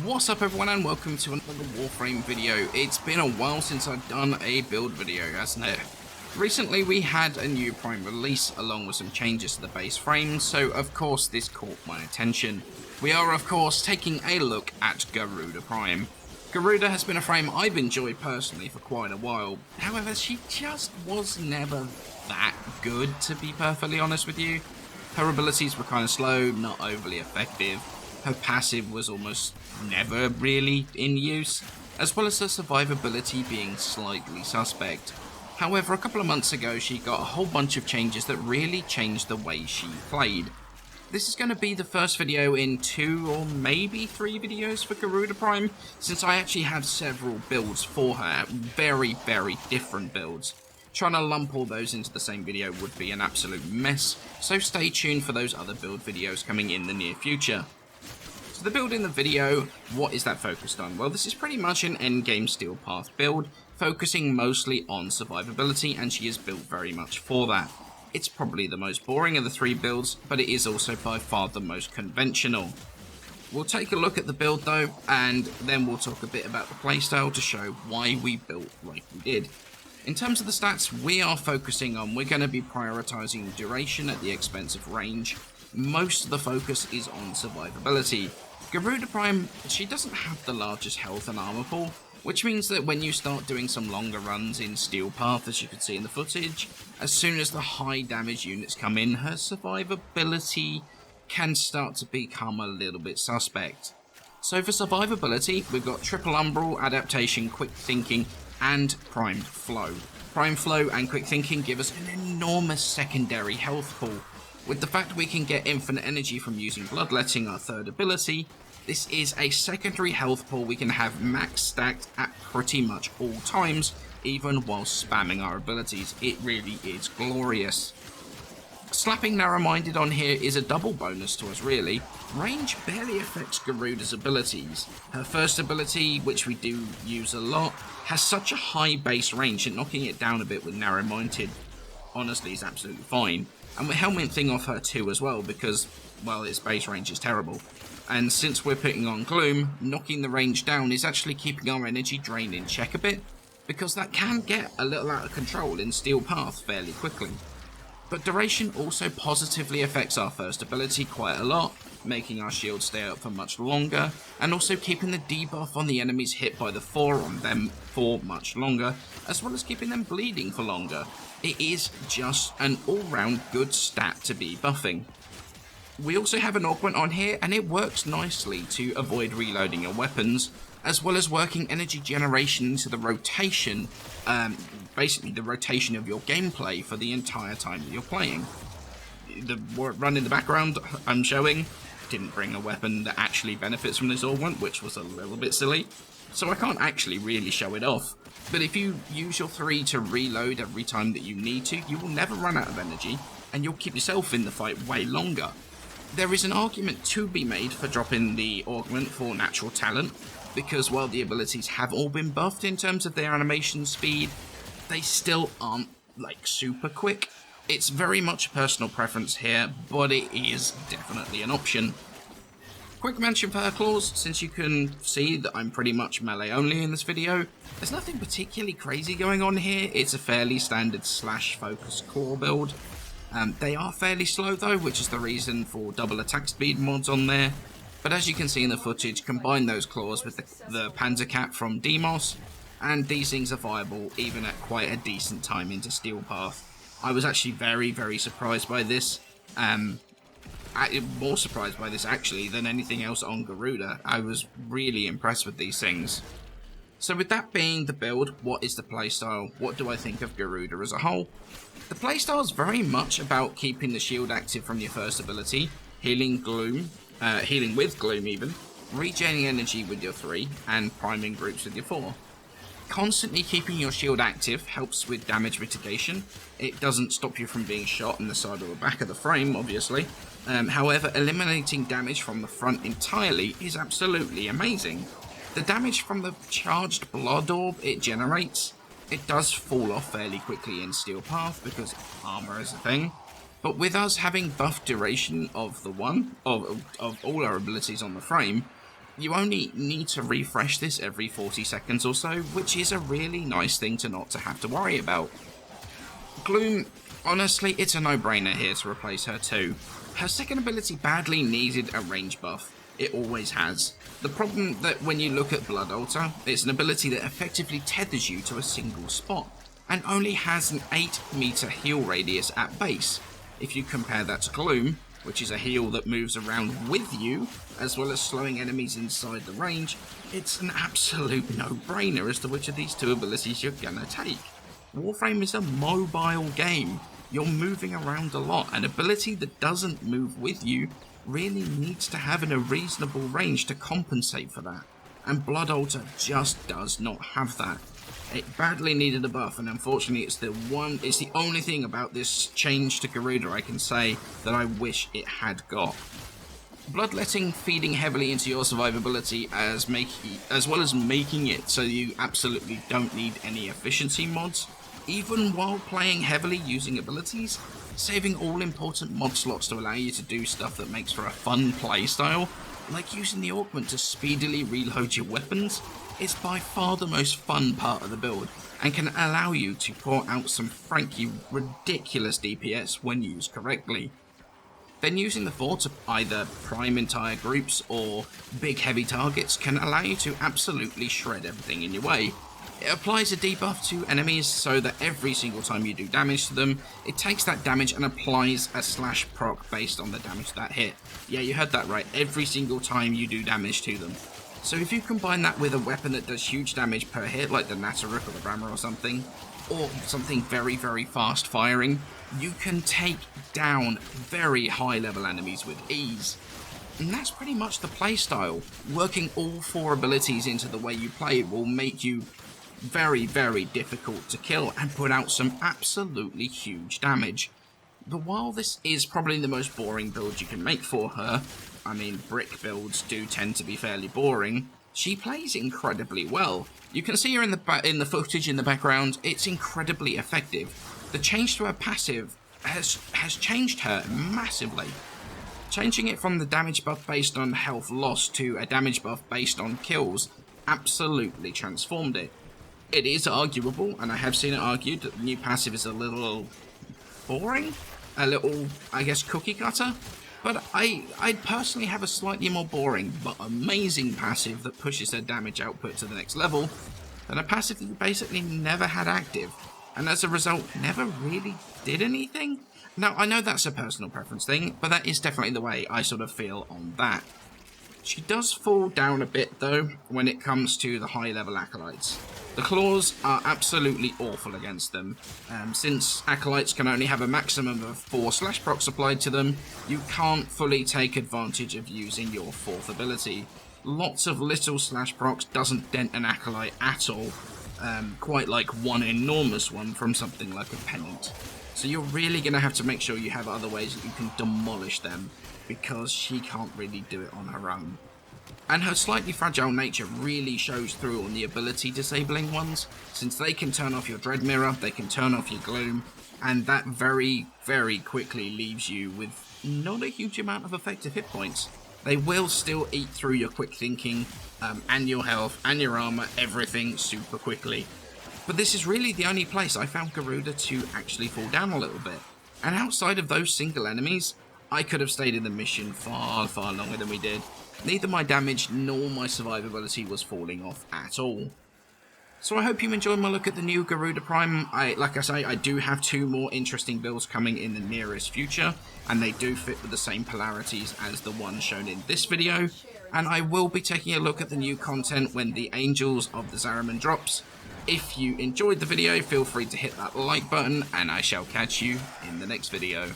What's up everyone and welcome to another Warframe video. It's been a while since I've done a build video, hasn't it? Recently we had a new Prime release along with some changes to the base frame, so of course this caught my attention. We are of course taking a look at Garuda Prime. Garuda has been a frame I've enjoyed personally for quite a while, however she just was never that good, to be perfectly honest with you. Her abilities were kind of slow, not overly effective. Her passive was almost never really in use, as well as her survivability being slightly suspect. However, a couple of months ago she got a whole bunch of changes that really changed the way she played. This is going to be the first video in 2 or maybe 3 videos for Garuda Prime, since I actually have several builds for her, very different builds. Trying to lump all those into the same video would be an absolute mess, so stay tuned for those other build videos coming in the near future. So the build in the video, what is that focused on? Well, this is pretty much an endgame steel path build, focusing mostly on survivability, and she is built very much for that. It's probably the most boring of the 3 builds, but it is also by far the most conventional. We'll take a look at the build though, and then we'll talk a bit about the playstyle to show why we built like we did. In terms of the stats, we're going to be prioritizing duration at the expense of range. Most of the focus is on survivability. Garuda Prime, she doesn't have the largest health and armor pool, which means that when you start doing some longer runs in Steel Path, as you can see in the footage, as soon as the high damage units come in, her survivability can start to become a little bit suspect. So for survivability, we've got Triple Umbral, Adaptation, Quick Thinking, and Prime Flow. Prime Flow and Quick Thinking give us an enormous secondary health pool. With the fact we can get infinite energy from using Bloodletting, our third ability, this is a secondary health pool we can have max stacked at pretty much all times, even while spamming our abilities. It really is glorious. Slapping Narrow-Minded on here is a double bonus to us really. Range barely affects Garuda's abilities. Her first ability, which we do use a lot, has such a high base range that knocking it down a bit with Narrow-Minded honestly is absolutely fine. And we're helmeting off her too as well because, well, its base range is terrible. And since we're putting on Gloom, knocking the range down is actually keeping our energy drain in check a bit, because that can get a little out of control in Steel Path fairly quickly. But duration also positively affects our first ability quite a lot, making our shield stay up for much longer, and also keeping the debuff on the enemies hit by the 4 on them for much longer, as well as keeping them bleeding for longer. It is just an all-round good stat to be buffing. We also have an augment on here, and it works nicely to avoid reloading your weapons, as well as working energy generation into the rotation, basically the rotation of your gameplay for the entire time that you're playing. The run in the background I'm showing didn't bring a weapon that actually benefits from this augment, which was a little bit silly, so I can't actually really show it off. But if you use your 3 to reload every time that you need to, you will never run out of energy, and you'll keep yourself in the fight way longer. There is an argument to be made for dropping the augment for natural talent, because while the abilities have all been buffed in terms of their animation speed, they still aren't like super quick. It's very much a personal preference here, but it is definitely an option. Quick mention for her claws, since you can see that I'm pretty much melee only in this video, there's nothing particularly crazy going on here. It's a fairly standard slash focus claw build. They are fairly slow though, which is the reason for double attack speed mods on there. But as you can see in the footage, combine those claws with the Panzer Cap from Demos, and these things are viable even at quite a decent time into Steel Path. I was actually very surprised by this. More surprised by this actually than anything else on Garuda. I was really impressed with these things. So with that being the build, what is the playstyle? What do I think of Garuda as a whole? The playstyle is very much about keeping the shield active from your first ability, healing with Gloom even, regaining energy with your 3, and priming groups with your 4. Constantly keeping your shield active helps with damage mitigation. It doesn't stop you from being shot in the side or the back of the frame, obviously. However, eliminating damage from the front entirely is absolutely amazing. The damage from the charged blood orb it generates, it does fall off fairly quickly in Steel Path because armor is a thing. But with us having buff duration of all our abilities on the frame, You only need to refresh this every 40 seconds or so, which is a really nice thing to not to have to worry about. Gloom, honestly, it's a no-brainer here to replace her too. Her second ability badly needed a range buff. It always has. The problem that when you look at Blood Altar, it's an ability that effectively tethers you to a single spot, and only has an 8-meter heal radius at base. If you compare that to Gloom, which is a heal that moves around with you, as well as slowing enemies inside the range, it's an absolute no-brainer as to which of these two abilities you're gonna take. Warframe is a mobile game. You're moving around a lot. An ability that doesn't move with you really needs to have in a reasonable range to compensate for that. And Blood Altar just does not have that. It badly needed a buff, and unfortunately it's the only thing about this change to Garuda I can say that I wish it had got. Bloodletting feeding heavily into your survivability as well as making it so you absolutely don't need any efficiency mods, even while playing heavily using abilities, saving all important mod slots to allow you to do stuff that makes for a fun playstyle, like using the augment to speedily reload your weapons, is by far the most fun part of the build, and can allow you to pour out some frankly ridiculous DPS when used correctly. Then using the 4 to either prime entire groups or big heavy targets can allow you to absolutely shred everything in your way. It applies a debuff to enemies so that every single time you do damage to them, it takes that damage and applies a slash proc based on the damage that hit. Yeah, you heard that right, every single time you do damage to them. So if you combine that with a weapon that does huge damage per hit, like the Nataruk or the Rammer or something very, very fast firing, you can take down very high level enemies with ease. And that's pretty much the playstyle. Working all 4 abilities into the way you play will make you very, very difficult to kill and put out some absolutely huge damage. But while this is probably the most boring build you can make for her, I mean, brick builds do tend to be fairly boring, she plays incredibly well. You can see her in the footage in the background. It's incredibly effective. The change to her passive has changed her massively. Changing it from the damage buff based on health loss to a damage buff based on kills absolutely transformed it. It is arguable, and I have seen it argued, that the new passive is a little boring, a little, I guess, cookie cutter, but I personally have a slightly more boring but amazing passive that pushes their damage output to the next level than a passive that you basically never had active, and as a result never really did anything. Now, I know that's a personal preference thing, but that is definitely the way I sort of feel on that. She does fall down a bit, though, when it comes to the high-level Acolytes. The claws are absolutely awful against them. Since Acolytes can only have a maximum of 4 slash procs applied to them, you can't fully take advantage of using your 4th ability. Lots of little slash procs doesn't dent an Acolyte at all, quite like one enormous one from something like a Pennant. So you're really going to have to make sure you have other ways that you can demolish them, because she can't really do it on her own. And her slightly fragile nature really shows through on the ability disabling ones, since they can turn off your Dread Mirror, they can turn off your Gloom, and that very, very quickly leaves you with not a huge amount of effective hit points. They will still eat through your quick thinking, and your health, and your armor, everything super quickly. But this is really the only place I found Garuda to actually fall down a little bit. And outside of those single enemies, I could have stayed in the mission far, far longer than we did. Neither my damage nor my survivability was falling off at all. So I hope you enjoyed my look at the new Garuda Prime. Like I say, I do have 2 more interesting builds coming in the nearest future, and they do fit with the same polarities as the one shown in this video. And I will be taking a look at the new content when the Angels of the Zariman drops. If you enjoyed the video, feel free to hit that like button, and I shall catch you in the next video.